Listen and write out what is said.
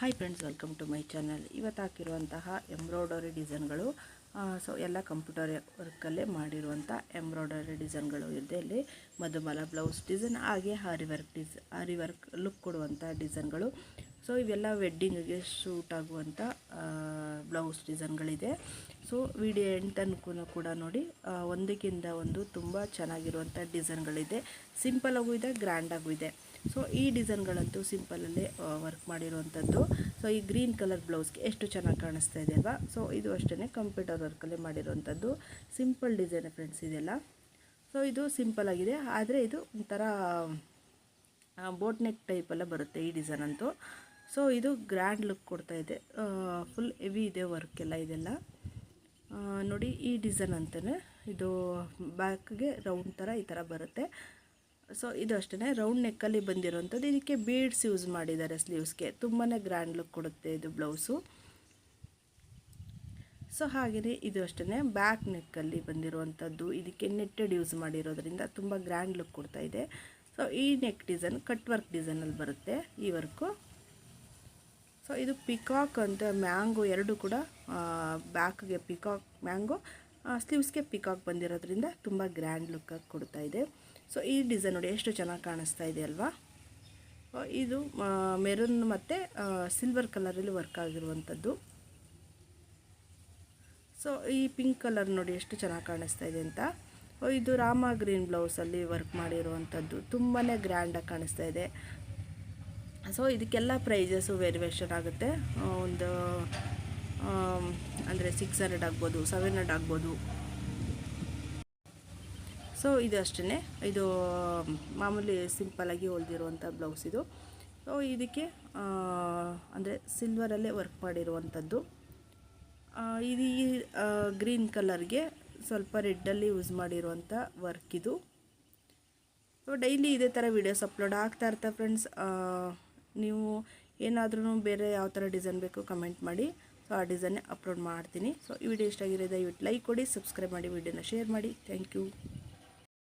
Hi friends, welcome to my channel. ಇವತ್ತು ಹಾಕಿರುವಂತಹ embroidery ಡಿಸೈನ್ಗಳು. ಸೊ ಎಲ್ಲ ಕಂಪ್ಯೂಟರ್ ವರ್ಕಲ್ಲೇ ಮಾಡಿರುವಂಥ ಎಂಬ್ರಾಯ್ಡರಿ ಡಿಸೈನ್ಗಳು ಇದೆ. ಇಲ್ಲಿ ಮಧುಬಾಲ ಬ್ಲೌಸ್ ಡಿಸೈನ್, ಹಾಗೆ ಆರಿ ವರ್ಕ್ ಲುಕ್ ಕೊಡುವಂಥ ಡಿಸೈನ್ಗಳು. ಸೊ ಇವೆಲ್ಲ ವೆಡ್ಡಿಂಗಿಗೆ ಶೂಟ್ ಆಗುವಂಥ ಬ್ಲೌಸ್ ಡಿಸೈನ್ಗಳಿದೆ. ಸೊ ವಿಡಿಯೋ ಎಂಡ್ ತನಕ ಕೂಡ ನೋಡಿ. ಒಂದಕ್ಕಿಂತ ಒಂದು ತುಂಬ ಚೆನ್ನಾಗಿರುವಂಥ ಡಿಸೈನ್ಗಳಿದೆ. ಸಿಂಪಲಾಗೂ ಇದೆ, ಗ್ರ್ಯಾಂಡಾಗೂ ಇದೆ. ಸೊ ಈ ಡಿಸೈನ್ಗಳಂತೂ ಸಿಂಪಲಲ್ಲೇ ವರ್ಕ್ ಮಾಡಿರುವಂಥದ್ದು. ಸೊ ಈ ಗ್ರೀನ್ ಕಲರ್ ಬ್ಲೌಸ್ಗೆ ಎಷ್ಟು ಚೆನ್ನಾಗಿ ಕಾಣಿಸ್ತಾ ಇದೆ ಅಲ್ವಾ. ಸೊ ಇದು ಅಷ್ಟೇ ಕಂಪ್ಯೂಟರ್ ವರ್ಕಲ್ಲೇ ಮಾಡಿರುವಂಥದ್ದು. ಸಿಂಪಲ್ ಡಿಸೈನ್ ಫ್ರೆಂಡ್ಸ್ ಇದೆಲ್ಲ. ಸೊ ಇದು ಸಿಂಪಲ್ ಆಗಿದೆ, ಆದರೆ ಇದು ಒಂಥರ ಬೋಟ್ ನೆಕ್ ಟೈಪೆಲ್ಲ ಬರುತ್ತೆ ಈ ಡಿಸೈನ್ ಅಂತೂ. ಸೊ ಇದು ಗ್ರ್ಯಾಂಡ್ ಲುಕ್ ಕೊಡ್ತಾ ಇದೆ. ಫುಲ್ ಹೆವಿ ಇದೆ ವರ್ಕ್ ಎಲ್ಲ ಇದೆಲ್ಲ. ನೋಡಿ ಈ ಡಿಸೈನ್ ಅಂತಲೇ ಇದು ಬ್ಯಾಕ್ಗೆ ರೌಂಡ್ ಥರ ಈ ಥರ ಬರುತ್ತೆ. ಸೊ ಇದು ಅಷ್ಟೇ ರೌಂಡ್ ನೆಕ್ಕಲ್ಲಿ ಬಂದಿರೋವಂಥದ್ದು. ಇದಕ್ಕೆ ಬೀಡ್ಸ್ ಯೂಸ್ ಮಾಡಿದ್ದಾರೆ ಸ್ಲೀವ್ಸ್ಗೆ. ತುಂಬಾ ಗ್ರ್ಯಾಂಡ್ ಲುಕ್ ಕೊಡುತ್ತೆ ಇದು ಬ್ಲೌಸು. ಸೊ ಹಾಗೆಯೇ ಇದು ಅಷ್ಟೇ ಬ್ಯಾಕ್ ನೆಕ್ಕಲ್ಲಿ ಬಂದಿರುವಂಥದ್ದು. ಇದಕ್ಕೆ ನೆಟ್ಟೆಡ್ ಯೂಸ್ ಮಾಡಿರೋದ್ರಿಂದ ತುಂಬ ಗ್ರ್ಯಾಂಡ್ ಲುಕ್ ಕೊಡ್ತಾ ಇದೆ. ಸೊ ಈ ನೆಕ್ ಡಿಸೈನ್ ಕಟ್ ವರ್ಕ್ ಡಿಸೈನಲ್ಲಿ ಬರುತ್ತೆ ಈ ವರ್ಕು. ಸೊ ಇದು ಪಿಕಾಕ್ ಅಂತ ಮ್ಯಾಂಗೋ ಎರಡು ಕೂಡ ಬ್ಯಾಕ್ಗೆ ಪಿಕಾಕ್ ಮ್ಯಾಂಗೋ, ಸ್ಲೀವ್ಸ್ಗೆ ಪಿಕಾಕ್ ಬಂದಿರೋದ್ರಿಂದ ತುಂಬ ಗ್ರ್ಯಾಂಡ್ ಲುಕ್ಕಾಗಿ ಕೊಡ್ತಾ ಇದೆ. ಸೊ ಈ ಡಿಸೈನ್ ನೋಡಿ ಎಷ್ಟು ಚೆನ್ನಾಗಿ ಕಾಣಿಸ್ತಾ ಇದೆ ಅಲ್ವಾ. ಇದು ಮೆರೂನ್ ಮತ್ತು ಸಿಲ್ವರ್ ಕಲರಲ್ಲಿ ವರ್ಕ್ ಆಗಿರುವಂಥದ್ದು. ಸೊ ಈ ಪಿಂಕ್ ಕಲರ್ ನೋಡಿ ಎಷ್ಟು ಚೆನ್ನಾಗಿ ಕಾಣಿಸ್ತಾ ಇದೆ ಅಂತ. ಇದು ರಾಮ ಗ್ರೀನ್ ಬ್ಲೌಸಲ್ಲಿ ವರ್ಕ್ ಮಾಡಿರುವಂಥದ್ದು. ತುಂಬಾ ಗ್ರ್ಯಾಂಡಾಗಿ ಕಾಣಿಸ್ತಾ ಇದೆ. ಸೊ ಇದಕ್ಕೆಲ್ಲ ಪ್ರೈಸಸ್ಸು ವೇರಿಯೇಷನ್ ಆಗುತ್ತೆ. ಒಂದು ಅಂದರೆ 600 ಆಗ್ಬೋದು, 700 ಆಗ್ಬೋದು. ಸೊ ಇದು ಅಷ್ಟೇ, ಇದು ಮಾಮೂಲಿ ಸಿಂಪಲಾಗಿ ಹೊಲ್ದಿರುವಂಥ ಬ್ಲೌಸ್ ಇದು. ಸೊ ಇದಕ್ಕೆ ಅಂದರೆ ಸಿಲ್ವರಲ್ಲೇ ವರ್ಕ್ ಮಾಡಿರುವಂಥದ್ದು. ಇದು ಗ್ರೀನ್ ಕಲರ್ಗೆ ಸ್ವಲ್ಪ ರೆಡ್ಡಲ್ಲಿ ಯೂಸ್ ಮಾಡಿರುವಂಥ ವರ್ಕ್ ಇದು. ಸೊ ಡೈಲಿ ಇದೇ ಥರ ವೀಡಿಯೋಸ್ ಅಪ್ಲೋಡ್ ಆಗ್ತಾ ಇರ್ತಾರೆ ಫ್ರೆಂಡ್ಸ್. ನೀವು ಏನಾದ್ರೂ ಬೇರೆ ಯಾವ ಥರ ಡಿಸೈನ್ ಬೇಕು ಕಮೆಂಟ್ ಮಾಡಿ. ಸೊ ಆ ಡಿಸೈನ್ನೇ ಅಪ್ಲೋಡ್ ಮಾಡ್ತೀನಿ. ಸೊ ಈ ವಿಡಿಯೋ ಇಷ್ಟ ಆಗಿದೆ ದಯವಿಟ್ಟು ಲೈಕ್ ಕೊಡಿ, ಸಬ್ಸ್ಕ್ರೈಬ್ ಮಾಡಿ, ವಿಡಿಯೋನ ಶೇರ್ ಮಾಡಿ. Thank you.